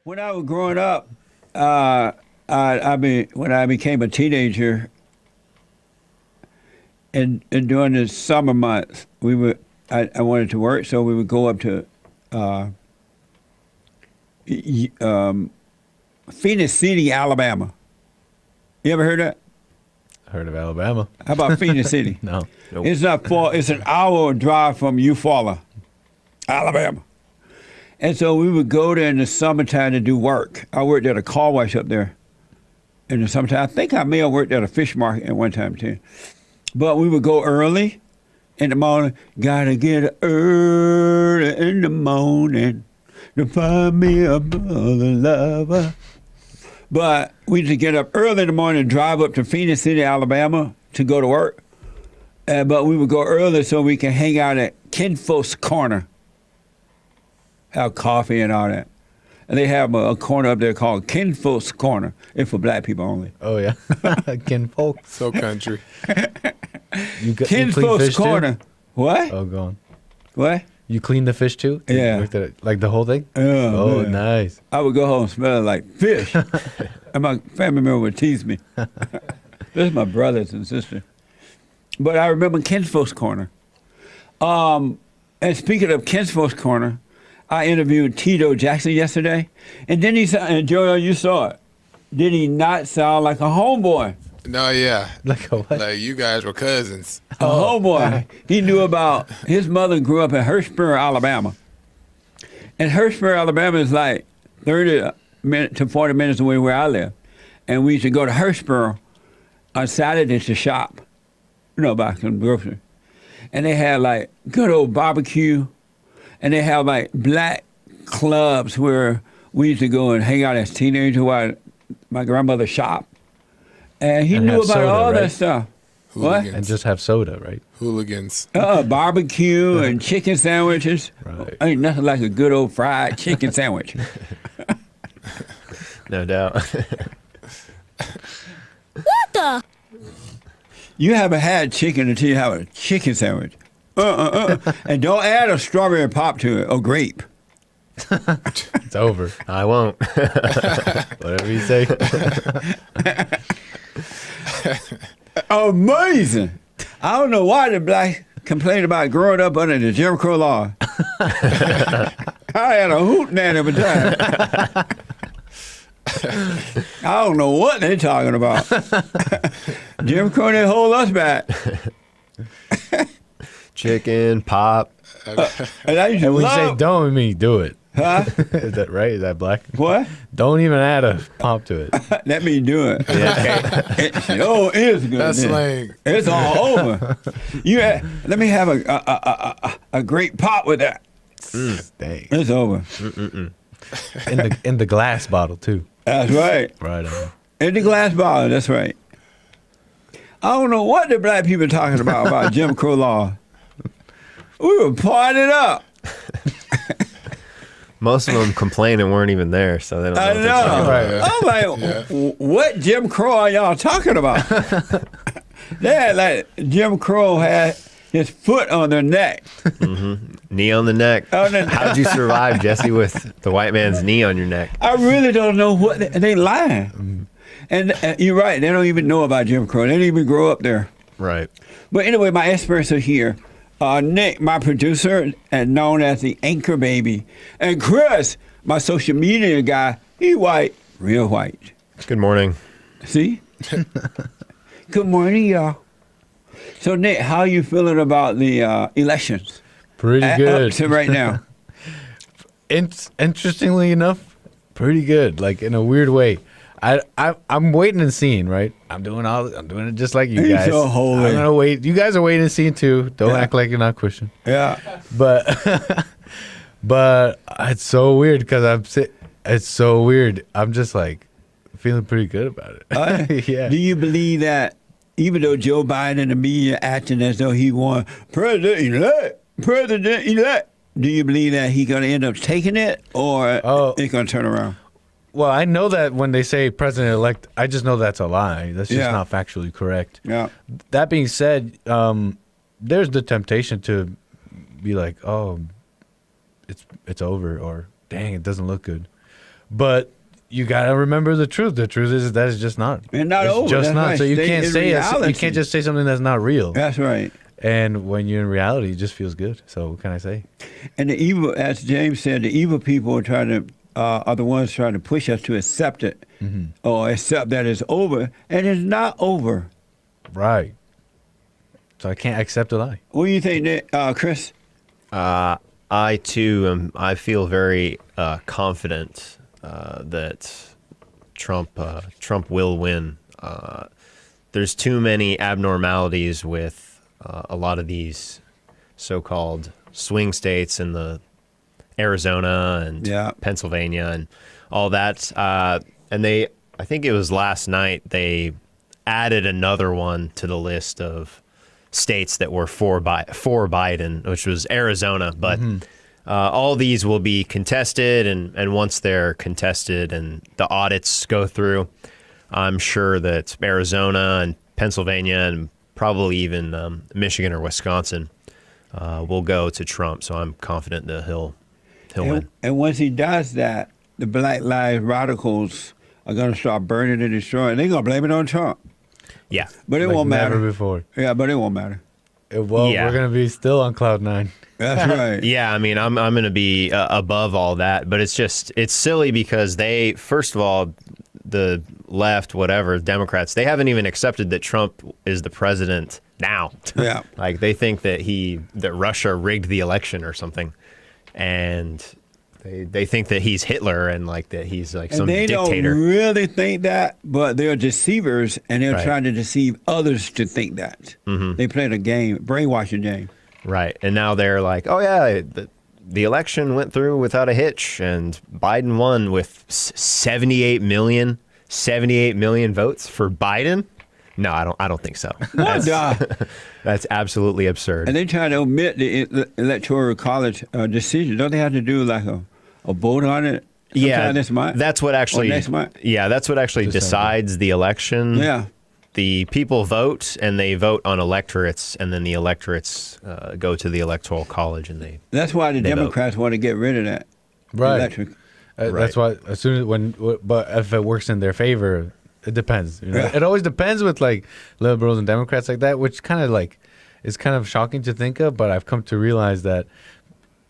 When I was growing up, when I became a teenager, and during the summer months, I wanted to work, so we would go up to uh, Phoenix City, Alabama. You ever heard that? Heard of Alabama? How about Phoenix City? No. Nope. It's not far. It's an hour drive from Eufaula, Alabama. And so we would go there in the summertime to do work. I worked at a car wash up there in the summertime. I think I may have worked at a fish market at one time too. But we would go early in the morning. Gotta get early in the morning to find me a brother lover. But we used to get up early in the morning and drive up to Phoenix City, Alabama to go to work. But we would go early so we can hang out at Kinfolk's Corner, have coffee and all that. And they have a corner up there called Kinfolk's Corner. It's for black people only. Oh, yeah. Kinfolk. So country. You clean Kinfolk's fish too? Corner. What? Oh, go on. What? You clean the fish too? You Yeah. looked at it, like the whole thing? Oh, man. Nice. I would go home smelling like fish. And my family member would tease me. This is my brothers and sisters. But I remember Kinfolk's Corner. And speaking of Kinfolk's Corner, I interviewed Tito Jackson yesterday. And then and Joel, you saw it. Did he not sound like a homeboy? No, yeah. Like a what? Like you guys were cousins. A homeboy. He knew about, his mother grew up in Hurstburg, Alabama. And Hurstburg, Alabama is like 30 minutes to 40 minutes away where I live. And we used to go to Hurstburg on Saturdays to shop, buy some groceries. And they had like good old barbecue. And they have like black clubs where we used to go and hang out as teenagers while my grandmother shopped. And he knew have about soda, all that right? stuff. Hooligans. And just have soda, right? Hooligans. Barbecue and chicken sandwiches. Right. Ain't nothing like a good old fried chicken sandwich. No doubt. You haven't had chicken until you have a chicken sandwich. And don't add a strawberry pop to it or grape. It's over. I won't. Whatever you say. Amazing. I don't know why the blacks complain about growing up under the Jim Crow law. I had a hoot nanny every time. I don't know what they're talking about. Jim Crow didn't hold us back. Chicken, pop. And I used to And when you love, say don't, you mean do it. huh? Is that right? Is that black? What? Don't even add a pop to it. Let me do it. It is good. That's then. slang. It's all over. Let me have a great pot with that. Dang. It's over. In the glass bottle too. That's right. Right on. In the glass bottle. That's right. I don't know what the black people are talking about Jim Crow law. We were partying up. Most of them complain and weren't even there, so they don't know. I what they're talking know. about. I'm like, what Jim Crow are y'all talking about? They had like Jim Crow had his foot on their neck. Knee on the neck. On the- How'd you survive, Jesse, with the white man's knee on your neck? I really don't know what they lying. And you're right. They don't even know about Jim Crow. They didn't even grow up there. Right. But anyway, my experts are here. Nick, my producer, and known as the Anchor Baby. And Chris, my social media guy, he white, real white. Good morning. See? Good morning, y'all. So, Nick, how you feeling about the elections? Pretty Up good. to right now. Interestingly enough, pretty good. Like in a weird way. I'm waiting and seeing, right? I'm doing it just like you You're guys. so holy. I'm gonna wait. You guys are waiting and seeing too. Don't Yeah. act like you're not Christian. Yeah. But but it's so weird because it's so weird. I'm just like feeling pretty good about it. Yeah. Do you believe that even though Joe Biden and the media acting as though he won president-elect, do you believe that he's going to end up taking it or it's going to turn around? Well, I know that when they say president-elect, I just know that's a lie. That's just Yeah. not factually correct. Yeah. That being said, there's the temptation to be like, oh, it's over, or dang, it doesn't look good. But you gotta remember the truth. The truth is that it's just not. And not it's over. just That's not. right. So you Stay can't in say you reality. can't just say something that's not real. That's right. And when you're in reality, it just feels good. So what can I say? And the evil, as James said, the evil people are trying to are the ones trying to push us to accept it or accept that it's over, and it's not over. Right. So I can't accept a lie. What do you think, Nick, Chris? I too I feel very confident that Trump will win. There's too many abnormalities with a lot of these so-called swing states in the Arizona and Pennsylvania and all that. And I think it was last night, they added another one to the list of states that were for Biden, which was Arizona. But all these will be contested, and once they're contested and the audits go through, I'm sure that Arizona and Pennsylvania and probably even Michigan or Wisconsin will go to Trump. So I'm confident that he'll win. And once he does that, the Black Lives radicals are going to start burning and destroying. They're going to blame it on Trump. Yeah. But it Like won't matter. never before. Yeah, but it won't matter. Well, Yeah. we're gonna be still on cloud 9. That's right. Yeah, I mean, I'm going to be above all that, but it's silly because they, first of all, the left, whatever, Democrats, they haven't even accepted that Trump is the president now. Yeah. Like they think that Russia rigged the election or something, and they think that he's Hitler and like that he's like some And they dictator. don't really think that, but they're deceivers, and they're Right. trying to deceive others to think that. They played a game, brainwashing game. Right. And now they're like, oh, yeah, the election went through without a hitch and Biden won with 78 million votes for Biden. No, I don't think so. What That's absolutely absurd. And they try to omit the electoral college decision. Don't they have to do like a vote on it? sometime this month? That's what actually. Or next month? Yeah, that's what actually decides the election. Yeah. The people vote, and they vote on electorates, and then the electorates go to the electoral college, and they. That's why the They vote. Democrats want to get rid of that. Right. Electric. That's why as soon as but if it works in their favor, it depends. You know? Yeah. It always depends with like liberals and Democrats like that, which kind of like is kind of shocking to think of. But I've come to realize that,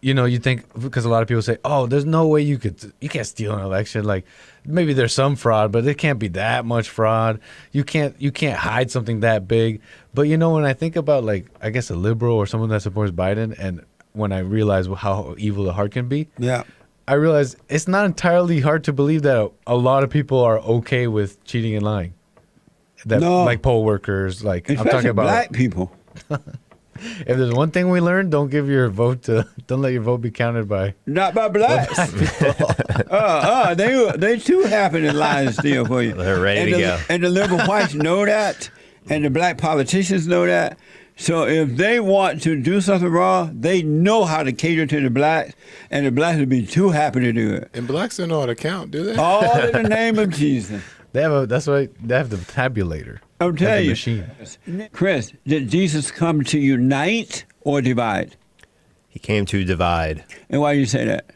you know, you think because a lot of people say, "Oh, there's no way you can't steal an election." Like maybe there's some fraud, but it can't be that much fraud. You can't hide something that big. But you know, when I think about like I guess a liberal or someone that supports Biden, and when I realize how evil the heart can be, Yeah. I realize it's not entirely hard to believe that a lot of people are okay with cheating and lying. That No. like poll workers, like Especially I'm talking about. black people. If there's one thing we learned, don't give your vote to. Don't let your vote be counted by. Not by blacks. They too happy to lie and steal for you. They're ready to go. And the liberal whites know that, and the black politicians know that. So if they want to do something wrong, they know how to cater to the blacks, and the blacks would be too happy to do it. And blacks don't know how to count, do they? All in the name of Jesus. That's why they have the tabulator. I'm They have telling the you. machine. Chris, did Jesus come to unite or divide? He came to divide And why do you say that?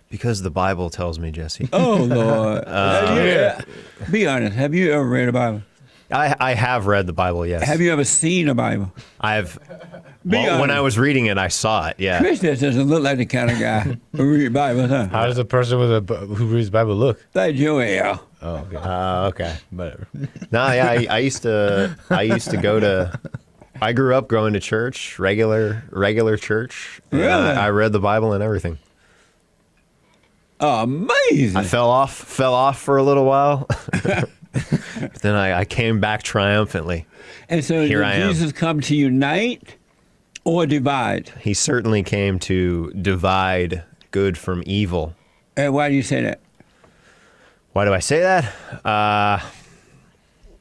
because the Bible tells me, Jesse. Oh, Lord. Be honest. Have you ever read a Bible? I have read the Bible, yes. Have you ever seen a Bible? I've. Be Well, when honest. I was reading it, I saw it. Yeah. Chris just doesn't look like the kind of guy who read Bibles, huh? How does a person who reads the Bible look? Like Joel. Oh, okay. Okay. Whatever. No, yeah, I used to go to. I grew up going to church, regular church. and Really? I read the Bible and everything. Amazing. I fell off for a little while. But then I came back triumphantly. And so Here did I am. Jesus come to unite or divide? He certainly came to divide good from evil. And why do you say that? Why do I say that?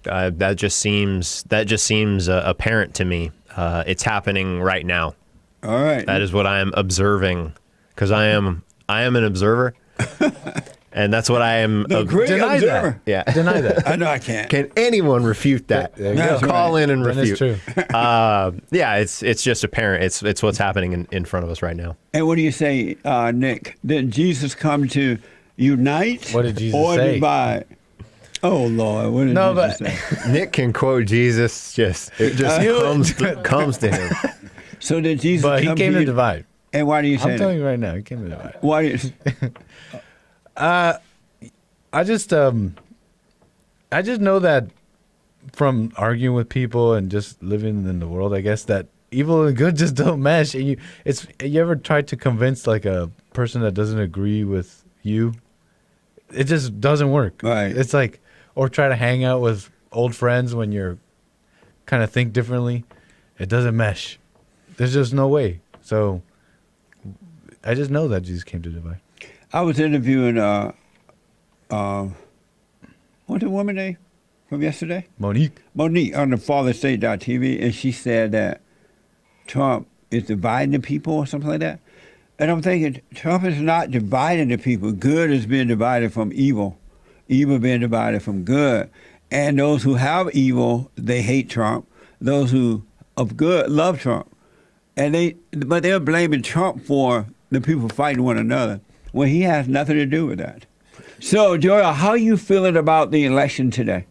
That just seems apparent to me. It's happening right now. All right. That is what I am observing, because I am an observer, and that's what I am. the great Deny observer. that. Yeah. Deny that. I know I can't. Can anyone refute that? There you go. Call in and Then refute. it's true. Yeah, it's just apparent. It's what's happening in front of us right now. And what do you say, Nick? Did Jesus come to Unite What did Jesus or say? divide? Oh, Lord. What did No, Jesus but- say? Nick can quote Jesus. It just comes to him. So did Jesus But he come came to to you? divide. And why do you say I'm telling that? you right now, he came to divide. Why do you, I just know that from arguing with people and just living in the world, I guess, that evil and good just don't mesh. And you ever tried to convince like a person that doesn't agree with you? It just doesn't work. Right. It's like, or try to hang out with old friends when you're kind of think differently. It doesn't mesh. There's just no way. So I just know that Jesus came to divide. I was interviewing, what's the woman name from yesterday? Monique. Monique on the FatherState.tv, and she said that Trump is dividing the people or something like that. And I'm thinking, Trump is not dividing the people. Good is being divided from evil. Evil being divided from good. And those who have evil, they hate Trump. Those who of good love Trump. But they're blaming Trump for the people fighting one another. Well, he has nothing to do with that. So, Joel, how are you feeling about the election today?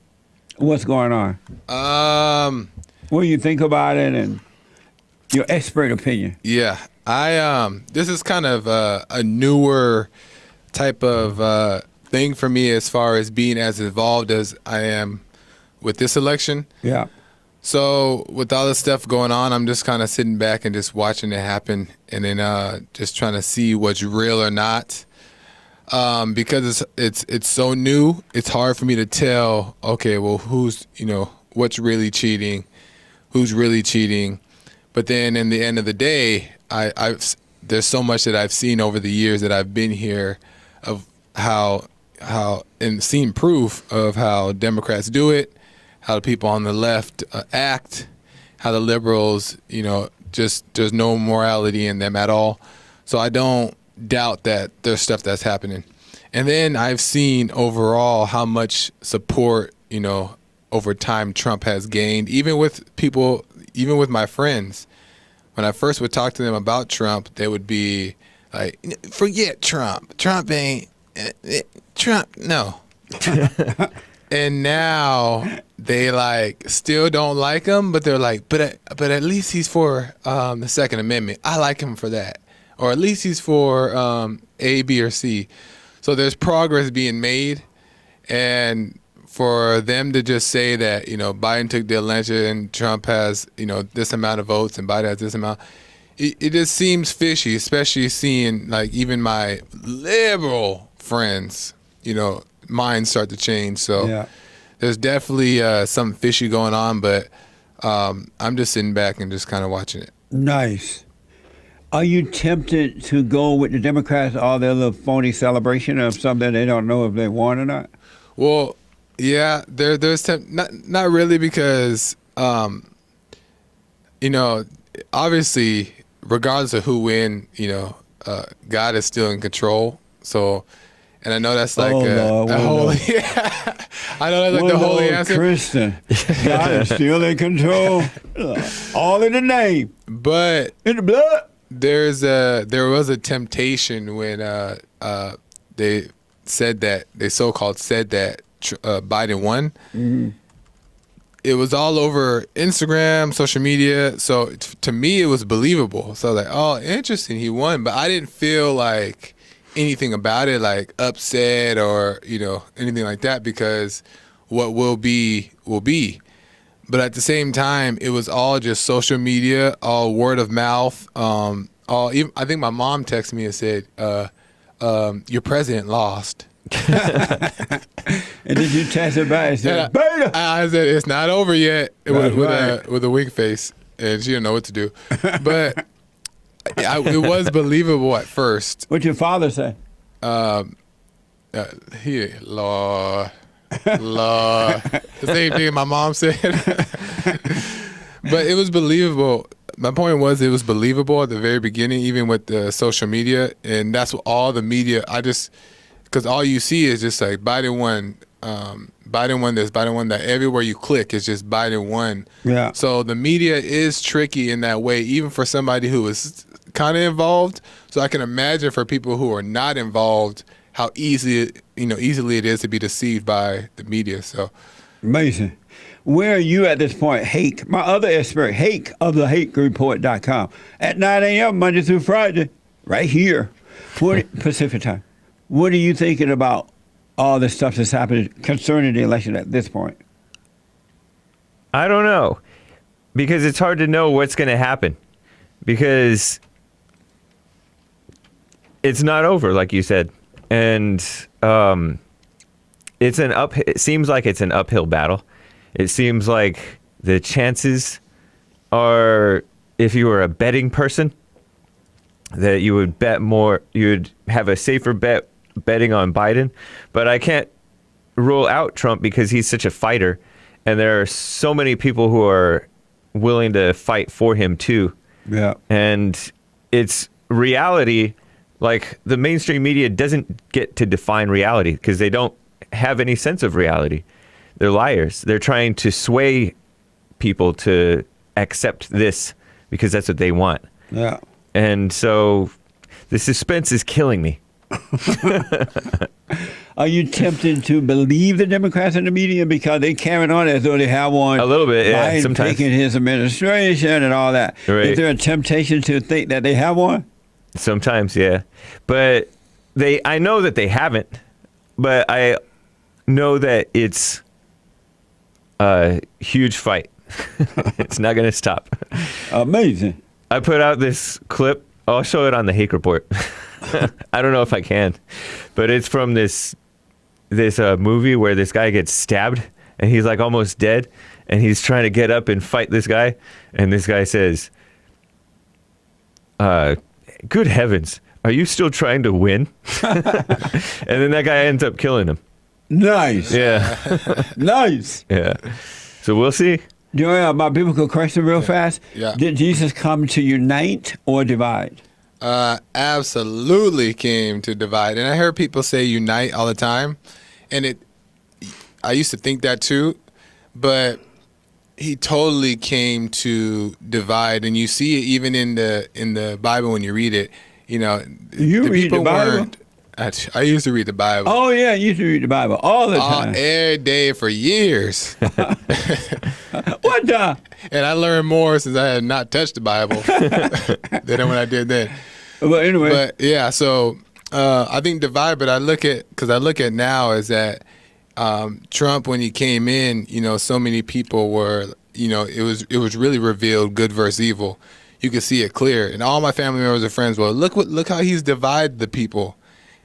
What's going on? What do you think about it and your expert opinion? Yeah, this is kind of a newer type of thing for me as far as being as involved as I am with this election. Yeah. So with all this stuff going on, I'm just kind of sitting back and just watching it happen, and then just trying to see what's real or not. Because it's so new, it's hard for me to tell. Okay, well, what's really cheating, who's really cheating. But then in the end of the day, there's so much that I've seen over the years that I've been here of how and seen proof of how Democrats do it, how the people on the left act, how the liberals, just there's no morality in them at all. So I don't doubt that there's stuff that's happening. And then I've seen overall how much support, over time Trump has gained, even with people, even with my friends. When I first would talk to them about Trump, they would be like, forget Trump. Trump ain't, Trump, no. And now they still don't like him, but they're like, but at least he's for the Second Amendment. I like him for that. Or at least he's for A, B, or C. So there's progress being made. And for them to just say that, Biden took the election, Trump has, this amount of votes and Biden has this amount, it just seems fishy, especially seeing even my liberal friends, minds start to change. So Yeah. there's definitely something fishy going on, but I'm just sitting back and just kind of watching it. Nice. Are you tempted to go with the Democrats, all their little phony celebration of something they don't know if they won or not? Well, yeah, there's not really, because obviously regardless of who win, God is still in control. So, and I know that's like Lord, a holy. I know that's like the holy answer. Christian, God is still in control. All in the name, But in the blood. there was a temptation when they so-called said that Biden won. Mm-hmm. It was all over Instagram, social media. So to me, it was believable. So I was like, oh, interesting, he won. But I didn't feel like anything about it, like upset or anything like that, because what will be will be. But at the same time, it was all just social media, all word of mouth. I think my mom texted me and said, "Your president lost." And then you text it back and said, "Beta." I said, "It's not over yet," That's with right. a wink face, and she didn't know what to do. But it was believable at first. What'd your father say? Lord, the same thing my mom said. But it was believable. My point was, it was believable at the very beginning, even with the social media, and that's what all the media. Because all you see is just like Biden won, Biden won this, Biden won that. Everywhere you click, it's just Biden won. Yeah. So the media is tricky in that way, even for somebody who is kind of involved. So I can imagine for people who are not involved how easily it is to be deceived by the media. So Amazing. Where are you at this point? Hake, my other expert, Hake of the HakeReport.com at 9 a.m. Monday through Friday, right here, Pacific time. What are you thinking about all the stuff that's happening concerning the election at this point? I don't know, because it's hard to know what's going to happen, because it's not over, like you said, and it seems like it's an uphill battle. It seems like the chances are, if you were a betting person, that you would bet more, you'd have a safer bet betting on Biden. But I can't rule out Trump because he's such a fighter, and there are so many people who are willing to fight for him too. Yeah. And it's reality. Like, the mainstream media doesn't get to define reality because they don't have any sense of reality. They're liars. They're trying to sway people to accept this because that's what they want. Yeah. And so the suspense is killing me. Are you tempted to believe the Democrats and the media because they carry on as though they have one? A little bit, yeah, Biden sometimes. taking his administration and all that. Right. Is there a temptation to think that they have one? Sometimes, yeah. But I know that they haven't, but I know that it's a huge fight. It's not going to stop. Amazing. I put out this clip. I'll show it on the Hake Report. I don't know if I can, but it's from this movie where this guy gets stabbed and he's like almost dead, and he's trying to get up and fight this guy, and this guy says, "Good heavens, are you still trying to win?" And then that guy ends up killing him. Nice. Yeah, Nice. yeah. So we'll see. Do you have my biblical question real fast? Yeah. Did Jesus come to unite or divide? absolutely came to divide. And I heard people say unite all the time, and I used to think that too, but he totally came to divide. And you see it even in the Bible when you read it. You know, You read the people Bible? weren't- I used to read the Bible. Oh, yeah, you used to read the Bible all the time. Every day for years. What the? And I learned more since I had not touched the Bible than when I did then. But anyway, But yeah, so I think divide. But I look at now is that Trump, when he came in, so many people were, it was really revealed good versus evil. You could see it clear, and all my family members and friends. Well, look how he's divided the people,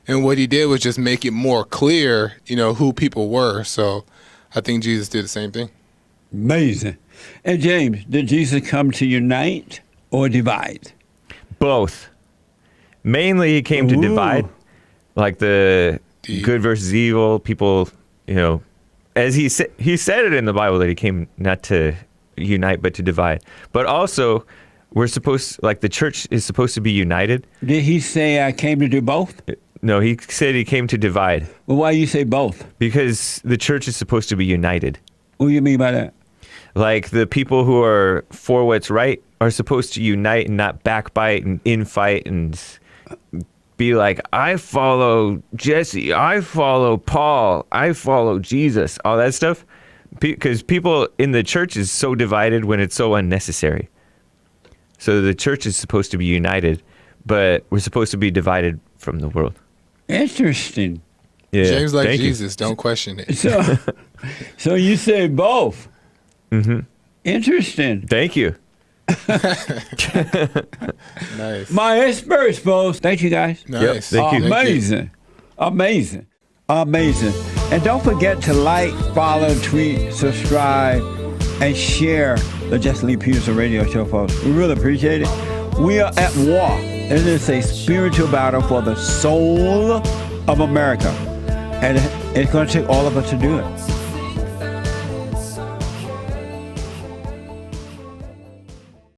and what he did was just make it more clear, who people were. So I think Jesus did the same thing. amazing. And James, did Jesus come to unite or divide? Both. Mainly, he came to Ooh. divide, like the good versus evil. People, as he said it in the Bible that he came not to unite but to divide. But also, the church is supposed to be united. Did he say I came to do both? No, he said he came to divide Well, why you say both? because the church is supposed to be united. What do you mean by that? Like, the people who are for what's right are supposed to unite and not backbite and infight and be like, I follow Jesse, I follow Paul, I follow Jesus, all that stuff. Because people in the church is so divided when it's so unnecessary. So the church is supposed to be united, but we're supposed to be divided from the world. Interesting. Yeah, James, like thank you. Jesus, don't question it. So you say both. Mm-hmm. Interesting. Thank you. Nice. My experts, folks. Thank you, guys. Nice. Thank you. Amazing. Amazing. Amazing. And don't forget to like, follow, tweet, subscribe, and share the Jesse Lee Peterson radio show, folks. We really appreciate it. We are at war. It is a spiritual battle for the soul of America. And it's going to take all of us to do it.